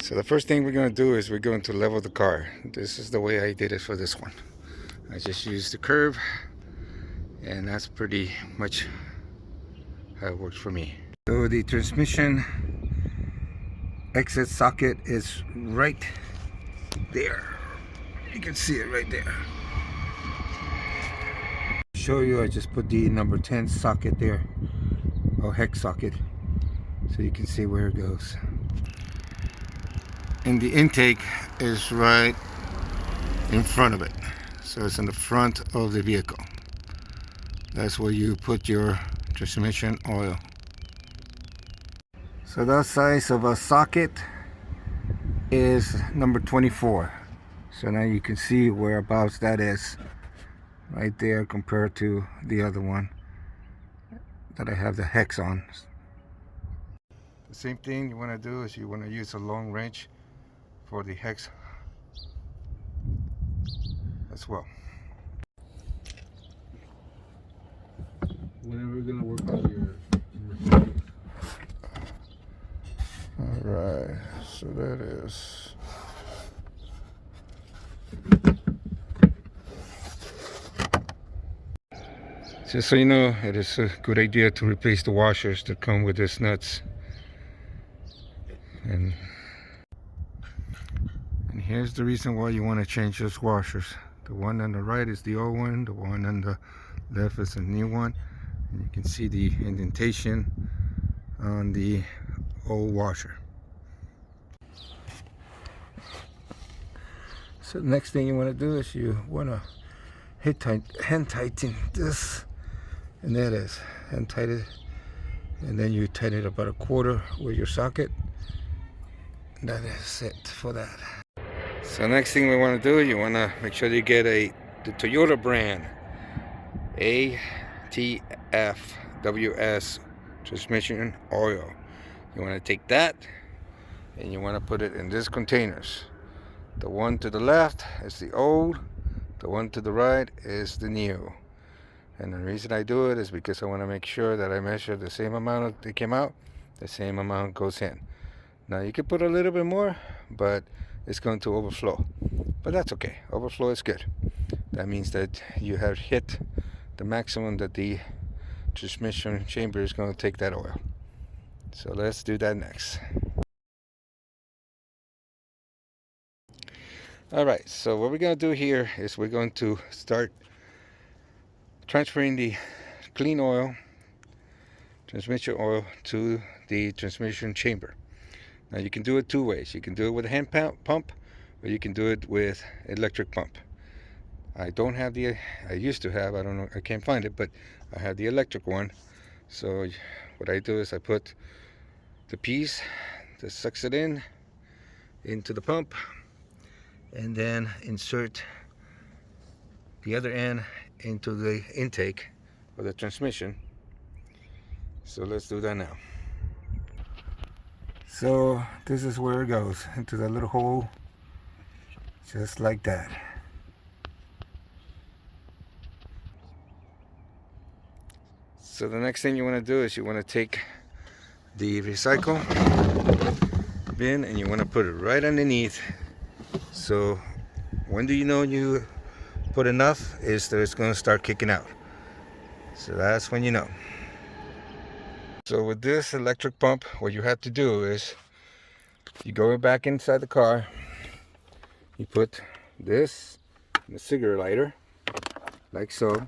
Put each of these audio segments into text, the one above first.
So the first thing we're going to do is we're going to level the car. This is the way I did it for this one. I just used the curve, and that's pretty much how it works for me. So the transmission exit socket is right there. You can see it right there. To show you, I just put the number 10 socket there, or hex socket, so you can see where it goes. And the intake is right in front of it, so it's in the front of the vehicle. That's where you put your transmission oil. So the size of a socket is number 24. So now you can see whereabouts that is right there compared to the other one that I have the hex on. The same thing you want to do is you want to use a long wrench for the hex as well. When are we gonna work on your Alright, so that is just so you know, it is a good idea to replace the washers that come with these nuts. And here's the reason why you want to change those washers. The one on the right is the old one, the one on the left is a new one. And you can see the indentation on the old washer. So the next thing you want to do is you want to hand tighten this, and there it is, hand tighten it, and then you tighten it about a quarter with your socket. And that is it for that. So next thing we want to do, you want to make sure you get the Toyota brand ATFWS transmission oil. You want to take that and you want to put it in these containers. The one to the left is the old, the one to the right is the new. And the reason I do it is because I want to make sure that I measure the same amount that came out, the same amount goes in. Now you can put a little bit more, but it's going to overflow. But that's okay, overflow is good. That means that you have hit the maximum that the transmission chamber is going to take that oil. So let's do that next. Alright, so what we're going to do here is we're going to start transferring the clean oil, transmission oil, to the transmission chamber. Now you can do it two ways. You can do it with a hand pump, or you can do it with electric pump. I don't have the, I used to have, I don't know, I can't find it, but I have the electric one. So what I do is I put the piece that sucks it in into the pump, and then insert the other end into the intake of the transmission. So let's do that now. So this is where it goes, into the little hole, just like that. So the next thing you want to do is you want to take the recycle bin and you want to put it right underneath. So when do you know you put enough is that it's going to start kicking out. So that's when you know. So with this electric pump, what you have to do is you go back inside the car, you put this in the cigarette lighter, like so,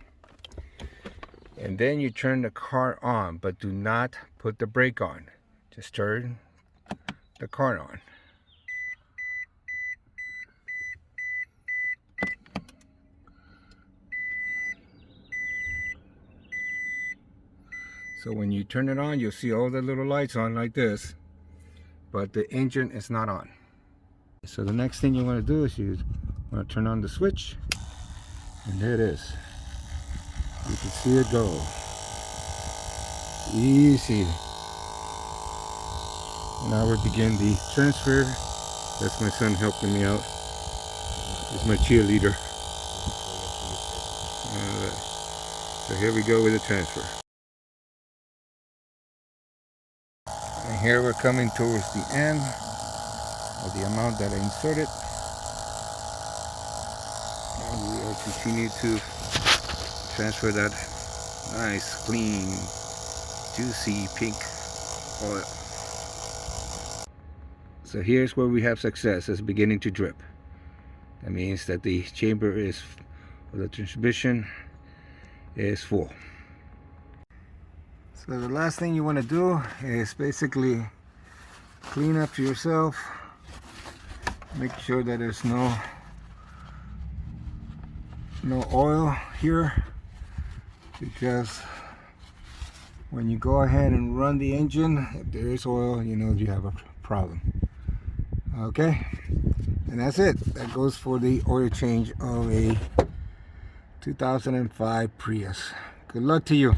and then you turn the car on, but do not put the brake on. Just turn the car on. So when you turn it on, you'll see all the little lights on like this, but the engine is not on. So the next thing you want to do is you want to turn on the switch, and there it is. You can see it go. Easy. Now we begin the transfer. That's my son helping me out. He's my cheerleader. Alright. So here we go with the transfer. And here we're coming towards the end. of the amount that I inserted. And we will continue to transfer that nice, clean, juicy pink oil. So here's where we have success. It's beginning to drip. That means that the chamber is, or the transmission is full. So the last thing you want to do is basically clean up yourself. Make sure that there's no oil here, because when you go ahead and run the engine, if there is oil, you know you have a problem. Okay, and that's it. That goes for the oil change of a 2005 Prius. Good luck to you.